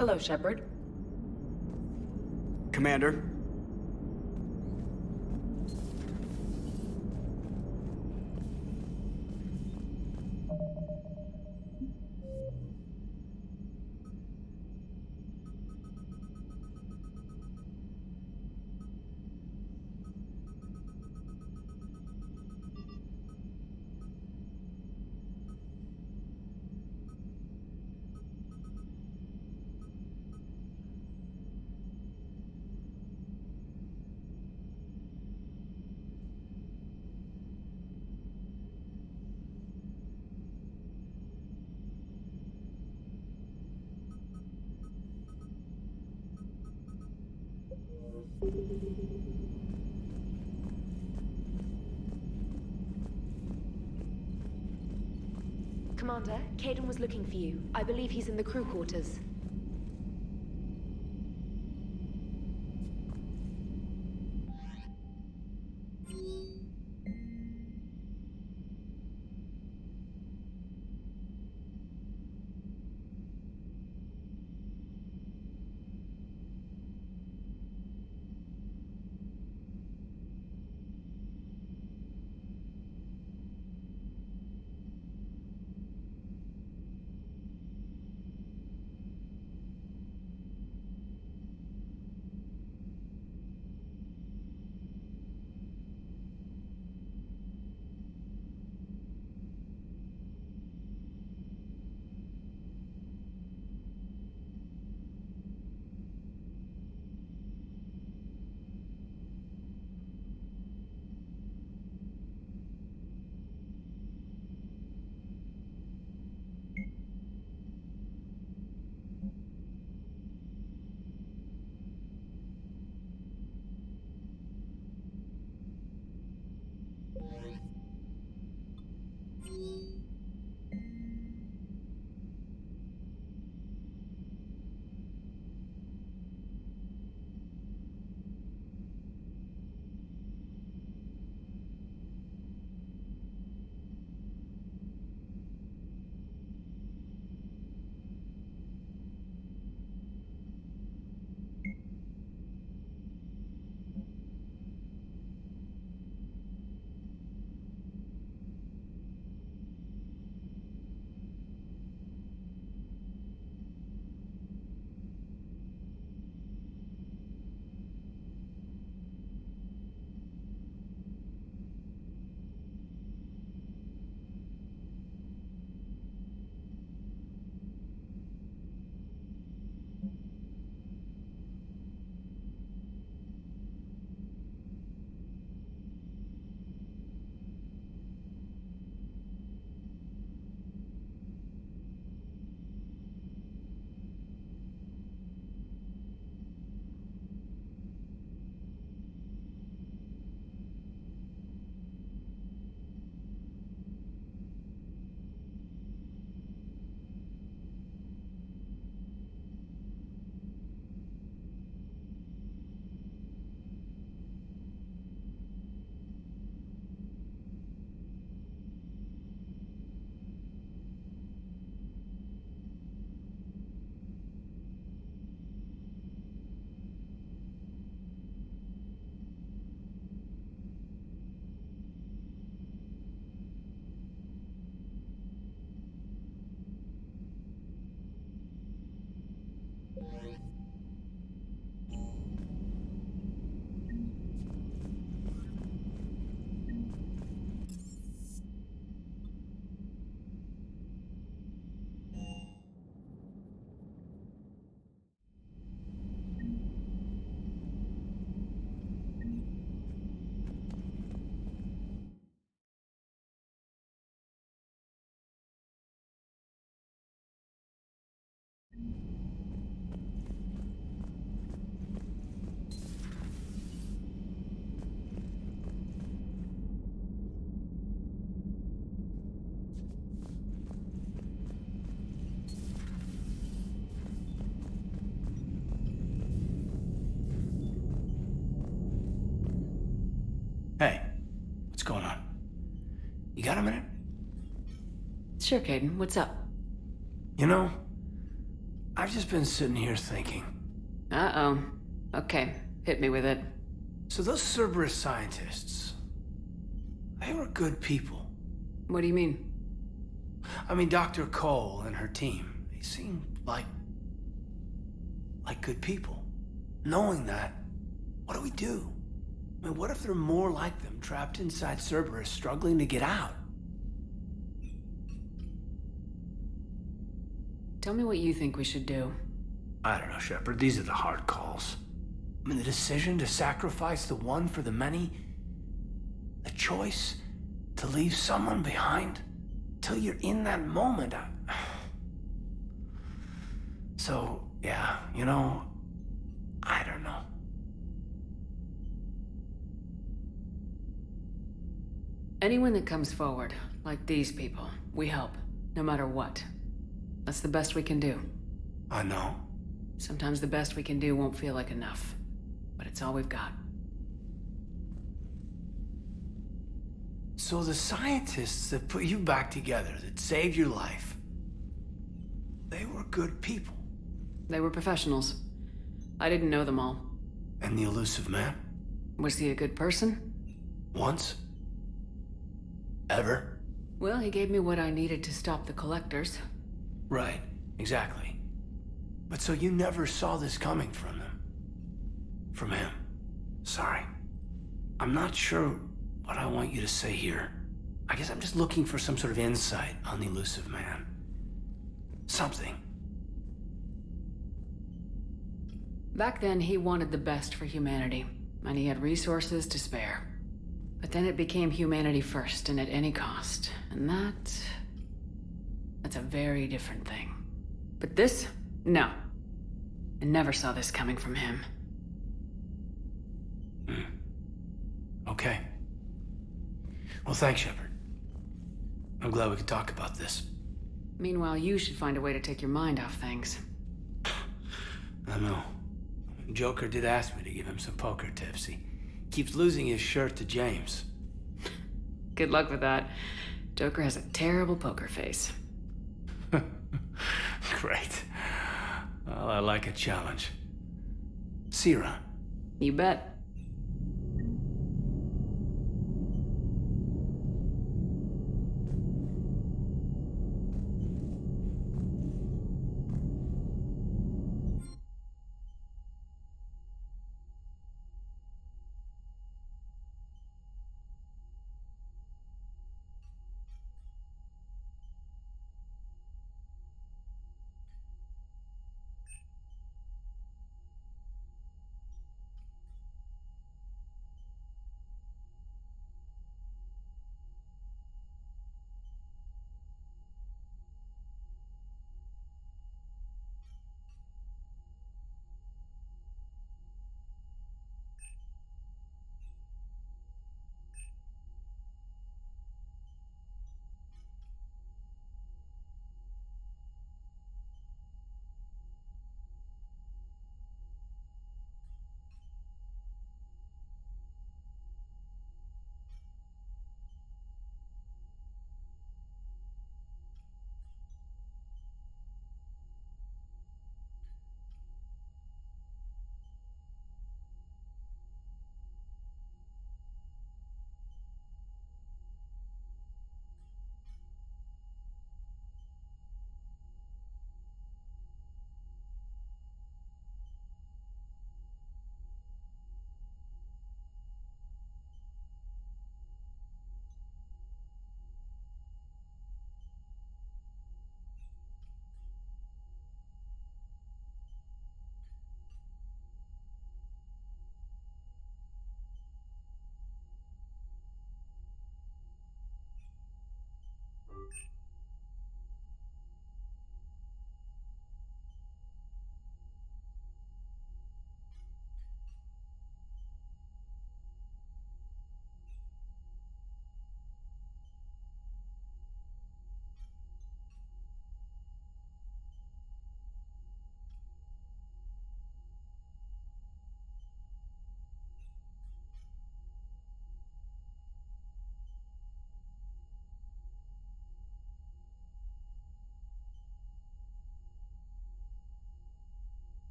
Hello, Shepard. Commander. Commander, Caden was looking for you. I believe he's in the crew quarters. Hey, what's going on? You got a minute? Sure, Caden. What's up? You know, I've just been sitting here thinking. Uh-oh. Okay, hit me with it. So those Cerberus scientists, they were good people. What do you mean? I mean, Dr. Cole and her team, they seemed like good people. Knowing that, what do we do? I mean, what if there are more like them trapped inside Cerberus struggling to get out? Tell me what you think we should do. I don't know, Shepard. These are the hard calls. I mean, the decision to sacrifice the one for the many, the choice to leave someone behind till you're in that moment. So, yeah, I don't know. Anyone that comes forward, like these people, we help, no matter what. That's the best we can do. I know. Sometimes the best we can do won't feel like enough, but it's all we've got. So the scientists that put you back together, that saved your life, they were good people. They were professionals. I didn't know them all. And the elusive man? Was he a good person? Once? Ever? Well, he gave me what I needed to stop the collectors. Right, exactly. But so you never saw this coming from them? From him? Sorry. I'm not sure what I want you to say here. I guess I'm just looking for some sort of insight on the elusive man. Something. Back then, he wanted the best for humanity, and he had resources to spare. But then it became humanity first, and at any cost. And that's a very different thing. But this? No. I never saw this coming from him. Okay. Well, thanks, Shepard. I'm glad we could talk about this. Meanwhile, you should find a way to take your mind off things. I know. Joker did ask me to give him some poker tips. He keeps losing his shirt to James. Good luck with that. Joker has a terrible poker face. Great. Well, I like a challenge. See you around. You bet.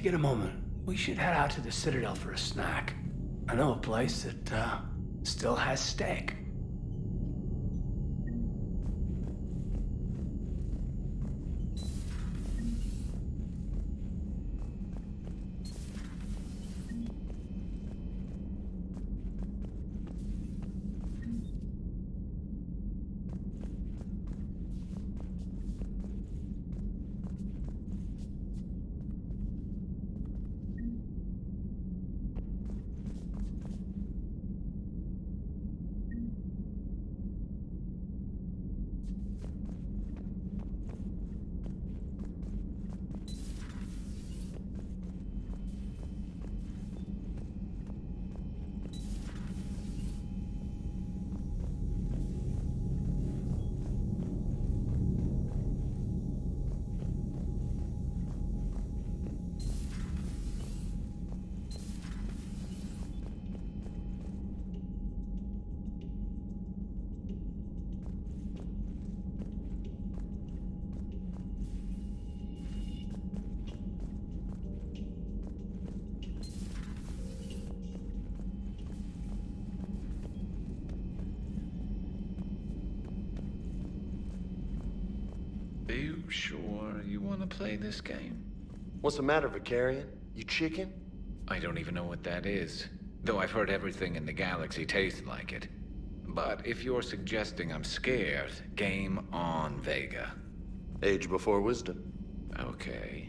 you get a moment, we should head out to the Citadel for a snack. I know a place that, still has steak. Are you sure you want to play this game? What's the matter, Vicarian? You chicken? I don't even know what that is, though I've heard everything in the galaxy tastes like it. But if you're suggesting I'm scared, game on, Vega. Age before wisdom. Okay.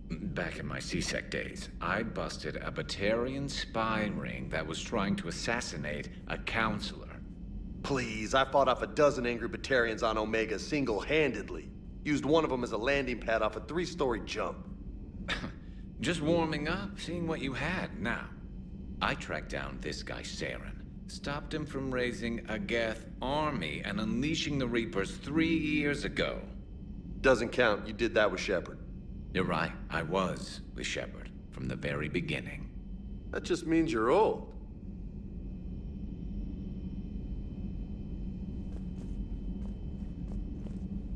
Back in my C-Sec days, I busted a Batarian spy ring that was trying to assassinate a counselor. Please, I fought off a dozen angry Batarians on Omega single-handedly. Used one of them as a landing pad off a 3-story jump. Just warming up, seeing what you had. Now, I tracked down this guy, Saren. Stopped him from raising a geth army and unleashing the Reapers 3 years ago. Doesn't count. You did that with Shepard. You're right, I was with Shepard from the very beginning. That just means you're old.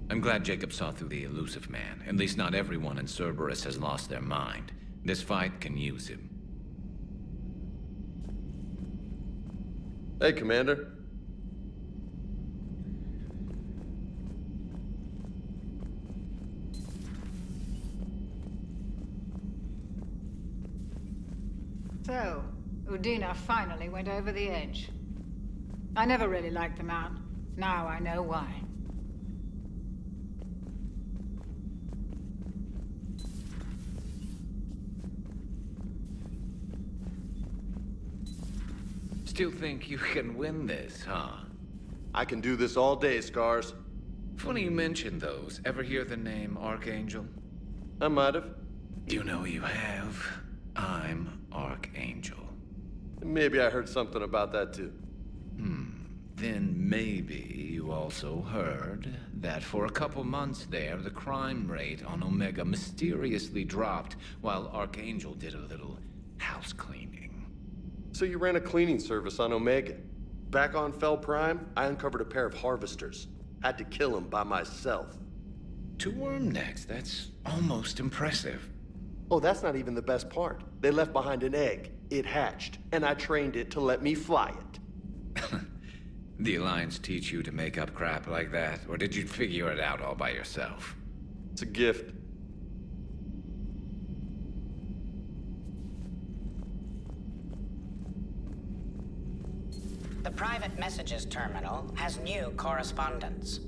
I'm glad Jacob saw through the elusive man. At least not everyone in Cerberus has lost their mind. This fight can use him. Hey, Commander. So, Udina finally went over the edge. I never really liked the man. Now I know why. Still think you can win this, huh? I can do this all day, Scars. Funny you mention those. Ever hear the name Archangel? I might have. You know you have. I'm Archangel. Maybe I heard something about that too. Then maybe you also heard that for a couple months there, the crime rate on Omega mysteriously dropped while Archangel did a little house cleaning. So you ran a cleaning service on Omega. Back on Fel Prime, I uncovered a pair of harvesters. Had to kill them by myself. 2 worm necks, that's almost impressive. Oh, that's not even the best part. They left behind an egg. It hatched, and I trained it to let me fly it. The Alliance teach you to make up crap like that, or did you figure it out all by yourself? It's a gift. The private messages terminal has new correspondence.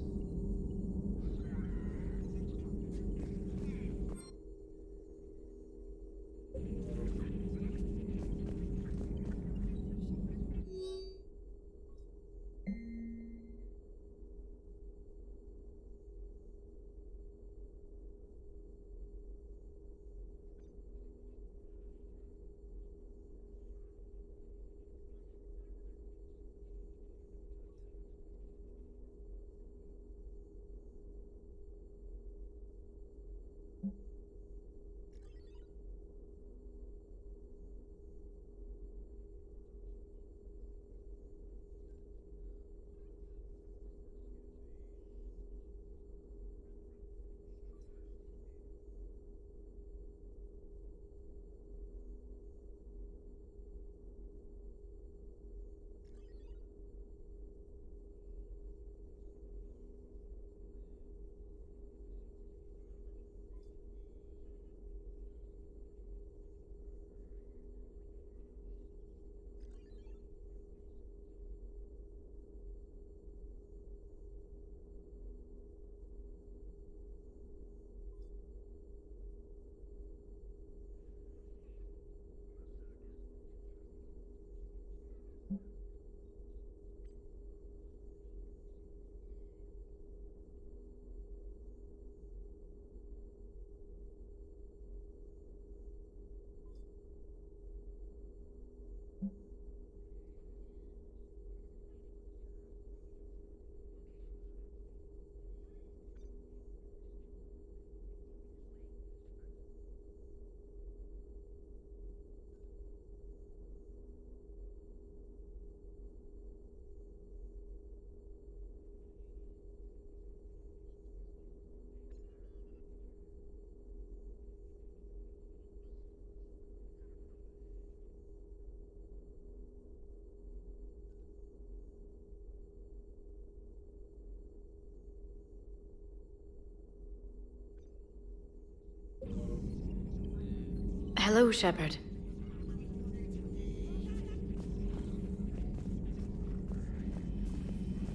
Hello, Shepard.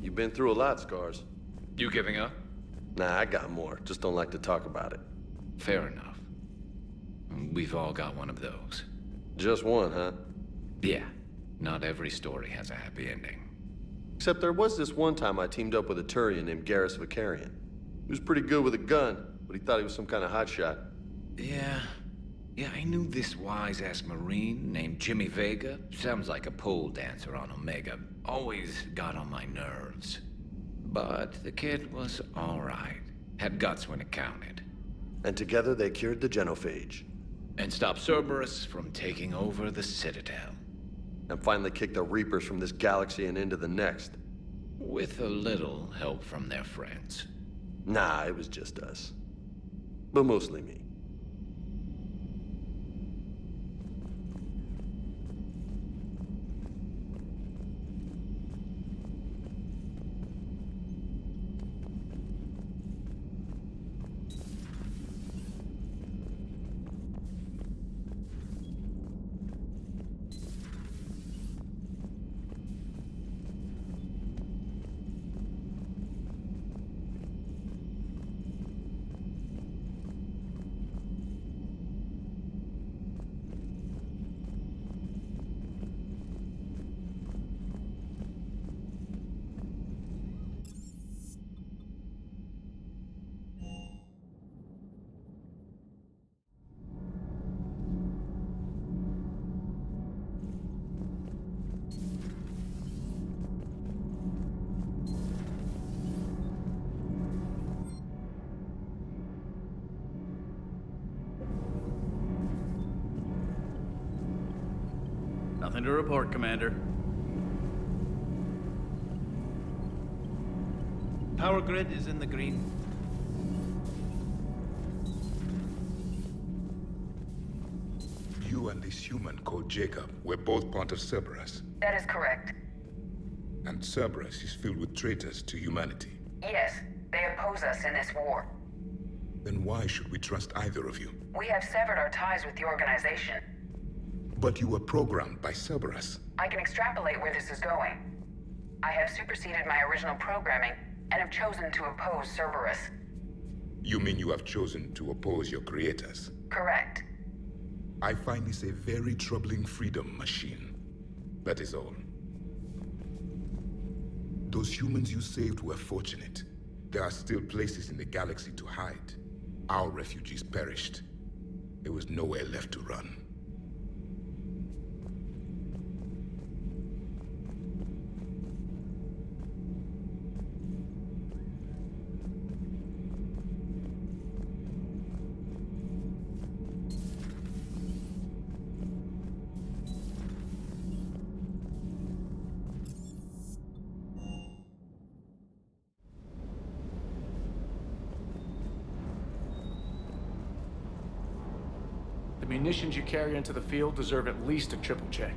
You've been through a lot, Scars. You giving up? Nah, I got more. Just don't like to talk about it. Fair enough. We've all got one of those. Just one, huh? Yeah, not every story has a happy ending. Except there was this one time I teamed up with a Turian named Garrus Vicarian. He was pretty good with a gun, but he thought he was some kind of hotshot. Yeah, I knew this wise-ass Marine named Jimmy Vega. Sounds like a pole dancer on Omega. Always got on my nerves. But the kid was all right. Had guts when it counted. And together they cured the genophage. And stopped Cerberus from taking over the Citadel. And finally kicked the Reapers from this galaxy and into the next. With a little help from their friends. Nah, it was just us. But mostly me. Nothing to report, Commander. Power grid is in the green. You and this human called Jacob were both part of Cerberus. That is correct. And Cerberus is filled with traitors to humanity. Yes, they oppose us in this war. Then why should we trust either of you? We have severed our ties with the organization. But you were programmed by Cerberus. I can extrapolate where this is going. I have superseded my original programming and have chosen to oppose Cerberus. You mean you have chosen to oppose your creators? Correct. I find this a very troubling freedom machine. That is all. Those humans you saved were fortunate. There are still places in the galaxy to hide. Our refugees perished. There was nowhere left to run. The munitions you carry into the field deserve at least a triple check.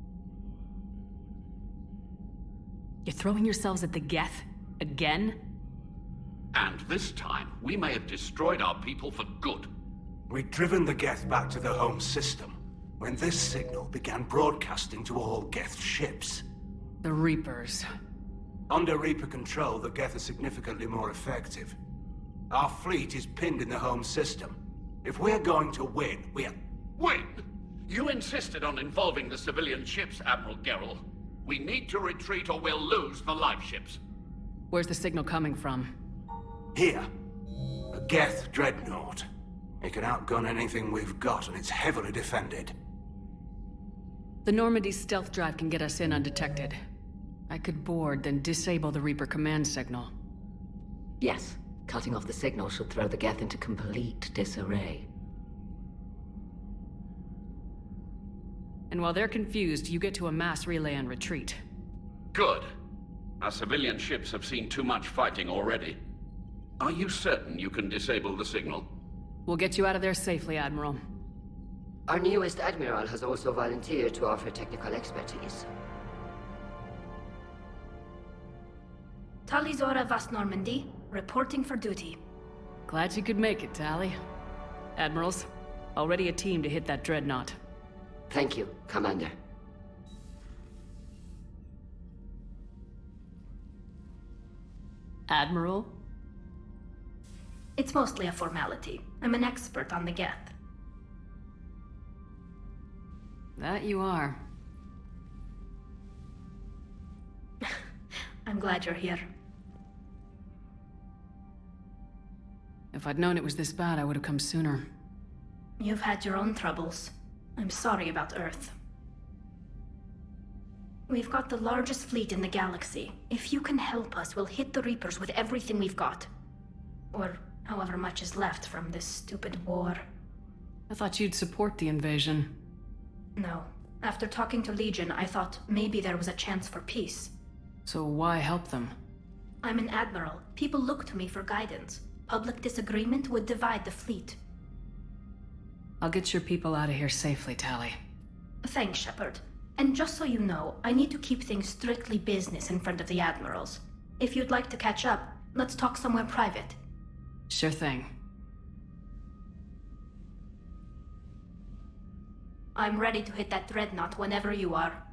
You're throwing yourselves at the geth? Again? And this time, we may have destroyed our people for good. We'd driven the geth back to the home system when this signal began broadcasting to all geth ships. The Reapers. Under Reaper control, the geth are significantly more effective. Our fleet is pinned in the home system. If we're going to win, Win? You insisted on involving the civilian ships, Admiral Gerrel. We need to retreat or we'll lose the live ships. Where's the signal coming from? Here. A geth dreadnaught. It can outgun anything we've got, and it's heavily defended. The Normandy's stealth drive can get us in undetected. I could board, then disable the Reaper command signal. Yes. Cutting off the signal should throw the geth into complete disarray. And while they're confused, you get to a mass relay and retreat. Good. Our civilian ships have seen too much fighting already. Are you certain you can disable the signal? We'll get you out of there safely, Admiral. Our newest Admiral has also volunteered to offer technical expertise. Talizora Vas Normandy, reporting for duty. Glad you could make it, Tally. Admirals, already a team to hit that dreadnaught. Thank you, Commander. Admiral? It's mostly a formality. I'm an expert on the geth. That you are. I'm glad you're here. If I'd known it was this bad, I would have come sooner. You've had your own troubles. I'm sorry about Earth. We've got the largest fleet in the galaxy. If you can help us, we'll hit the Reapers with everything we've got. Or however much is left from this stupid war. I thought you'd support the invasion. No. After talking to Legion, I thought maybe there was a chance for peace. So why help them? I'm an admiral. People look to me for guidance. Public disagreement would divide the fleet. I'll get your people out of here safely, Tally. Thanks, Shepard. And just so you know, I need to keep things strictly business in front of the admirals. If you'd like to catch up, let's talk somewhere private. Sure thing. I'm ready to hit that dreadnaught whenever you are.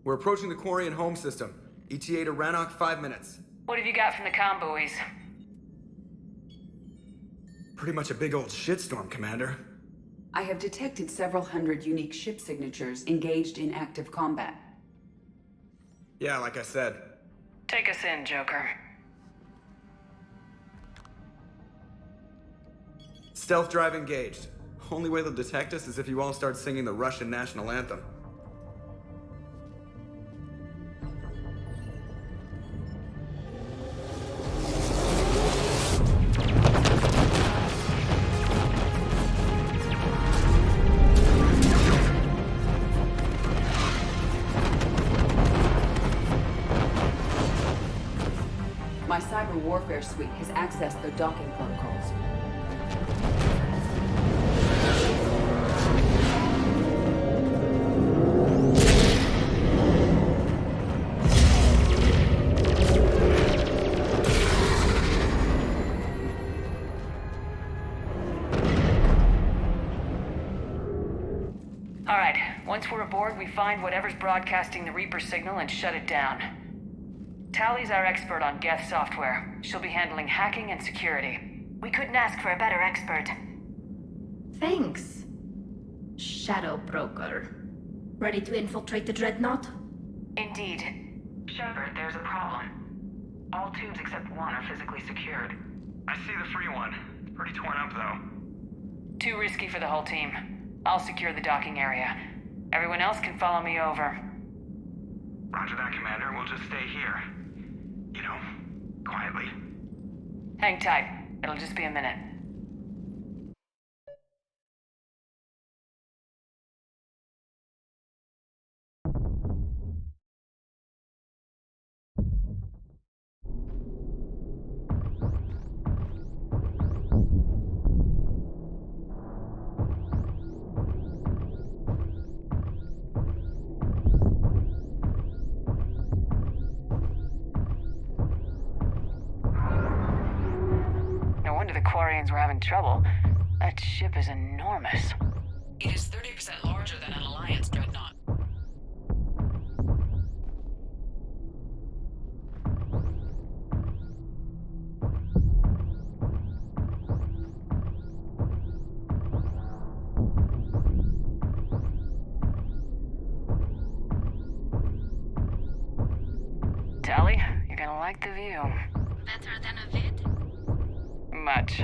We're approaching the Quarian home system. ETA to Rannoch, 5 minutes. What have you got from the comm buoys? Pretty much a big old shitstorm, Commander. I have detected several hundred unique ship signatures engaged in active combat. Yeah, like I said. Take us in, Joker. Stealth drive engaged. Only way they'll detect us is if you all start singing the Russian national anthem. My cyber warfare suite has accessed their docking protocols. All right, once we're aboard, we find whatever's broadcasting the Reaper signal and shut it down. Tally's our expert on geth software. She'll be handling hacking and security. We couldn't ask for a better expert. Thanks, Shadow Broker. Ready to infiltrate the dreadnaught? Indeed. Shepard, there's a problem. All tubes except one are physically secured. I see the free one. It's pretty torn up, though. Too risky for the whole team. I'll secure the docking area. Everyone else can follow me over. Roger that, Commander. We'll just stay here. You know, quietly. Hang tight. It'll just be a minute. No wonder the Quarians were having trouble. That ship is enormous. It is 30% larger than an Alliance dreadnaught. Tally, you're gonna like the view. Better than a vid? Much.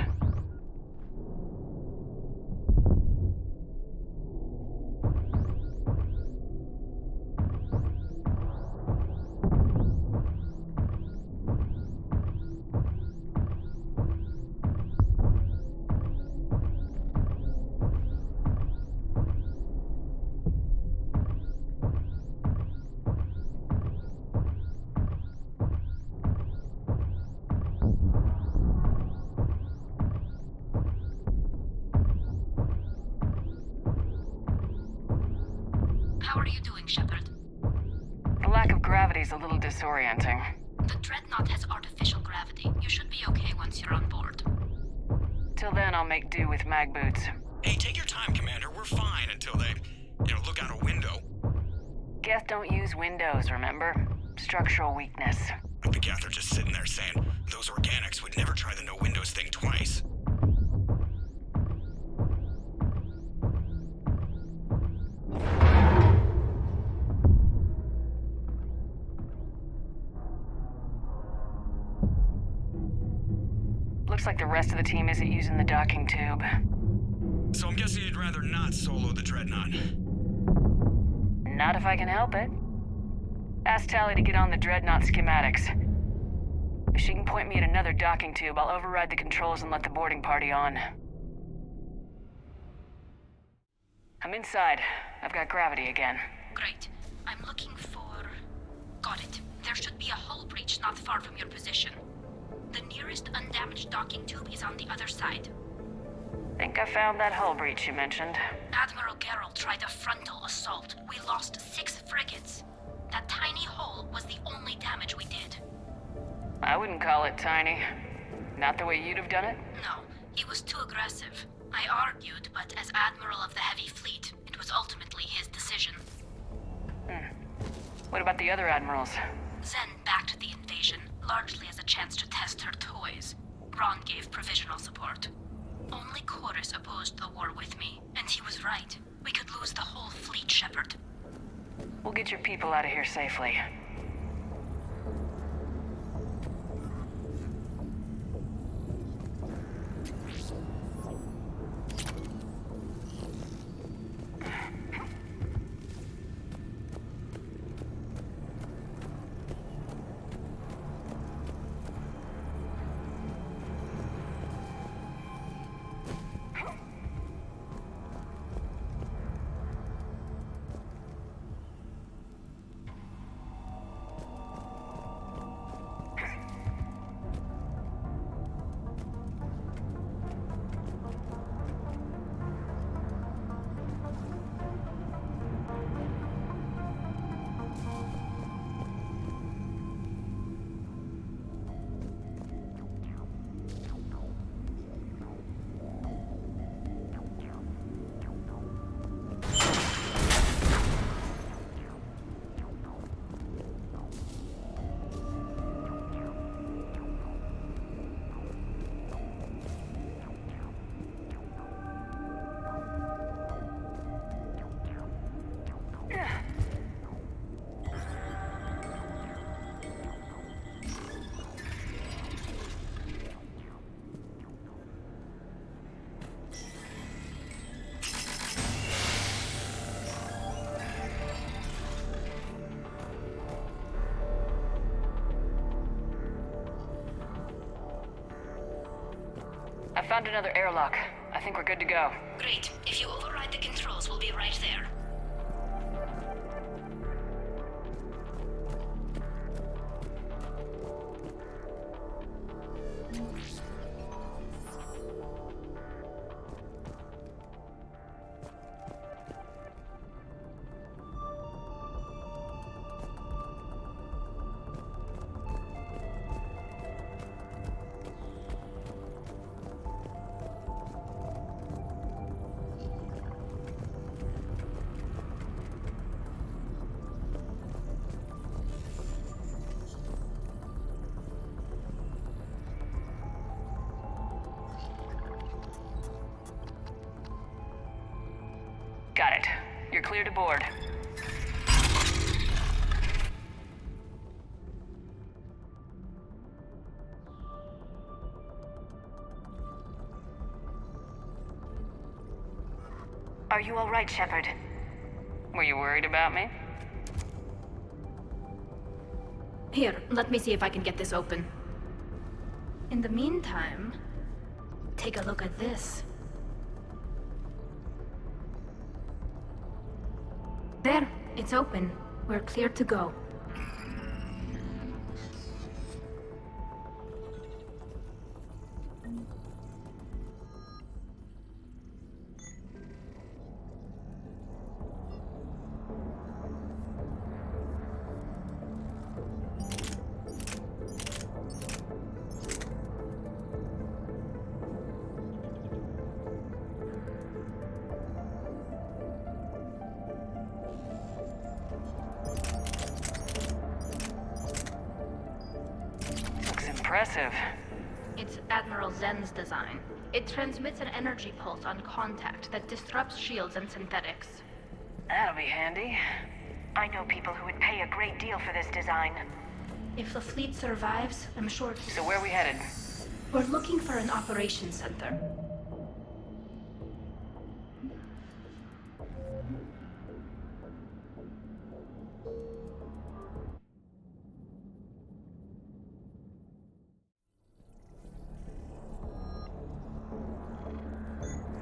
How are you doing, Shepard? The lack of gravity is a little disorienting. The Dreadnought has artificial gravity. You should be okay once you're on board. Till then, I'll make do with mag boots. Hey, take your time, Commander. We're fine until they, look out a window. Geth don't use windows, remember? Structural weakness. Like the Geth are just sitting there saying, those organics would never try the no windows thing twice. Looks like the rest of the team isn't using the docking tube. So I'm guessing you'd rather not solo the Dreadnought. Not if I can help it. Ask Tally to get on the Dreadnought schematics. If she can point me at another docking tube, I'll override the controls and let the boarding party on. I'm inside. I've got gravity again. Great. I'm looking for... Got it. There should be a hull breach not far from your position. The nearest undamaged docking tube is on the other side. Think I found that hull breach you mentioned. Admiral Geralt tried a frontal assault. We lost 6 frigates. That tiny hole was the only damage we did. I wouldn't call it tiny. Not the way you'd have done it? No, he was too aggressive. I argued, but as Admiral of the Heavy Fleet, it was ultimately his decision. What about the other admirals? Zen backed the invasion, largely as a chance to test her toys. Ron gave provisional support. Only Chorus opposed the war with me, and he was right. We could lose the whole fleet, Shepard. We'll get your people out of here safely. I found another airlock. I think we're good to go. Great. If you override the controls, we'll be right there. right. You're clear to board. Are you all right, Shepard? Were you worried about me? Here, let me see if I can get this open. In the meantime, take a look at this. There, it's open. We're clear to go. Impressive. It's Admiral Zen's design. It transmits an energy pulse on contact that disrupts shields and synthetics. That'll be handy. I know people who would pay a great deal for this design. If the fleet survives, I'm sure... So where are we headed? We're looking for an operations center.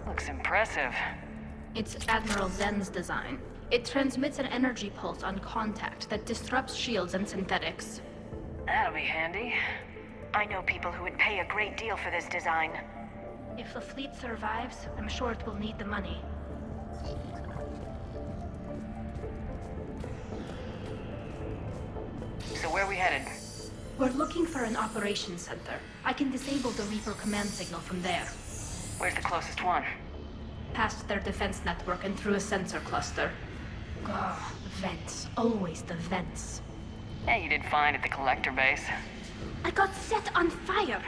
Looks impressive. It's Admiral Zen's design. It transmits an energy pulse on contact that disrupts shields and synthetics. That'll be handy. I know people who would pay a great deal for this design. If the fleet survives, I'm sure it will need the money. So where are we headed? We're looking for an operations center. I can disable the Reaper command signal from there. Where's the closest one? Past their defense network and through a sensor cluster. Oh, vents. Always the vents. Yeah, you did fine at the collector base. I got set on fire!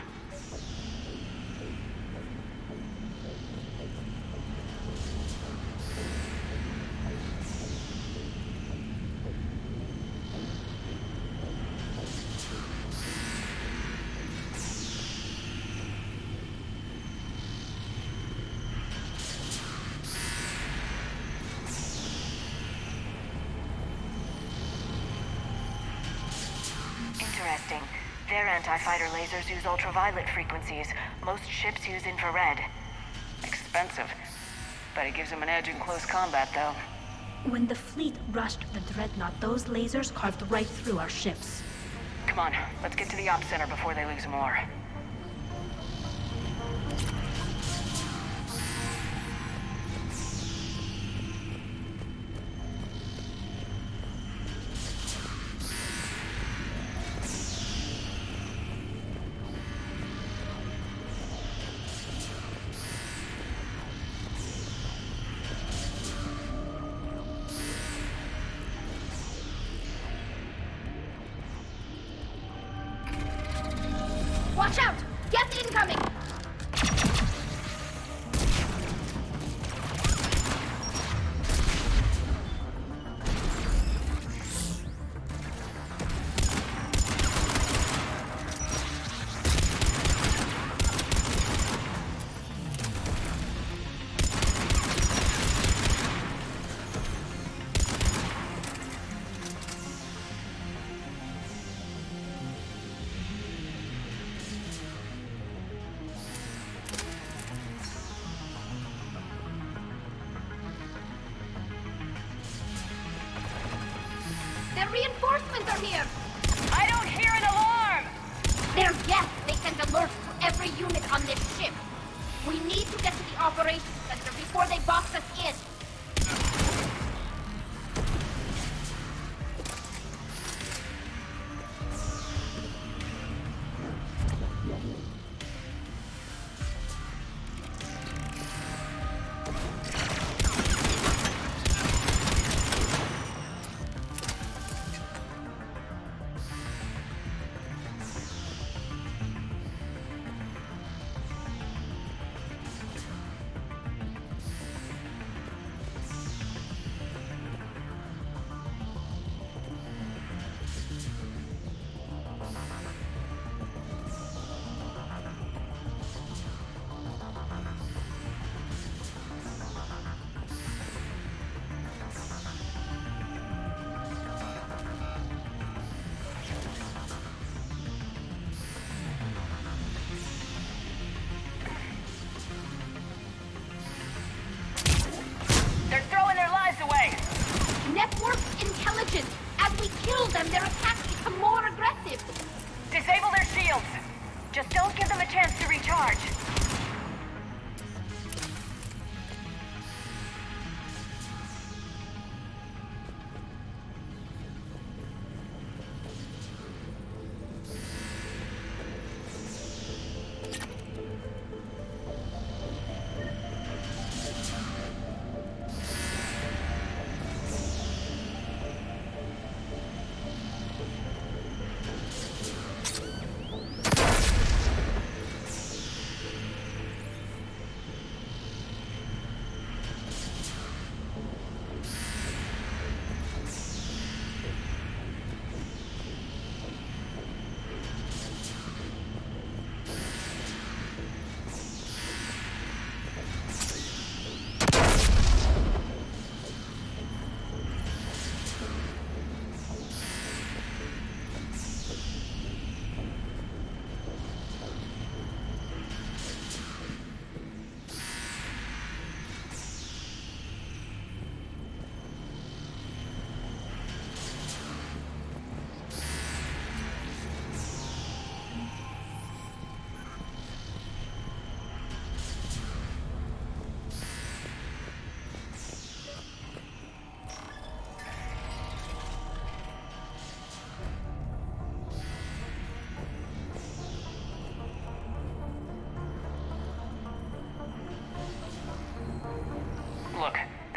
Interesting. Their anti-fighter lasers use ultraviolet frequencies. Most ships use infrared. Expensive. But it gives them an edge in close combat, though. When the fleet rushed the dreadnaught, those lasers carved right through our ships. Come on, let's get to the ops center before they lose more. Watch out! Geth incoming! Their reinforcements are here! I don't hear an alarm! They're Geth! They send alerts to every unit on this ship! We need to get to the operations center before they box us in!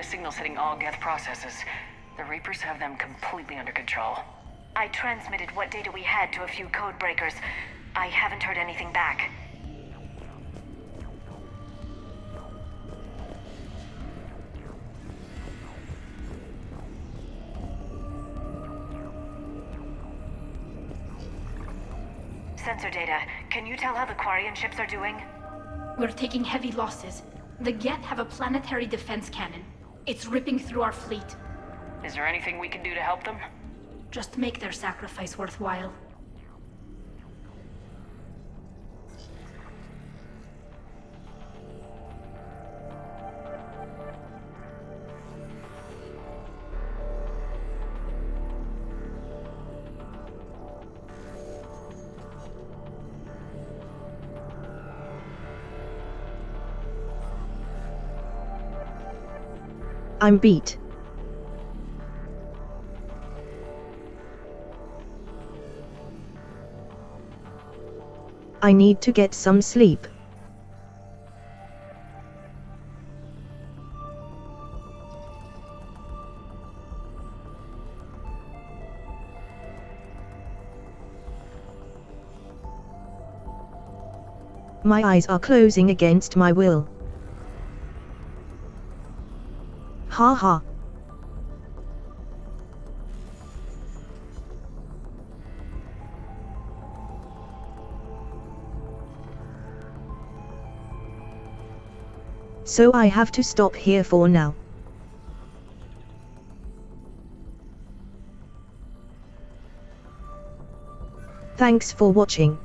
signals hitting all geth processes. The Reapers have them completely under control. I transmitted what data we had to a few code breakers. I haven't heard anything back. Sensor data. Can you tell how the Quarian ships are doing? We're taking heavy losses. The Geth have a planetary defense cannon. It's ripping through our fleet. Is there anything we can do to help them? Just make their sacrifice worthwhile. I'm beat. I need to get some sleep. My eyes are closing against my will. Ha ha. So I have to stop here for now. Thanks for watching.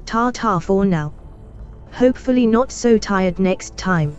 Ta-ta for now. Hopefully not so tired next time.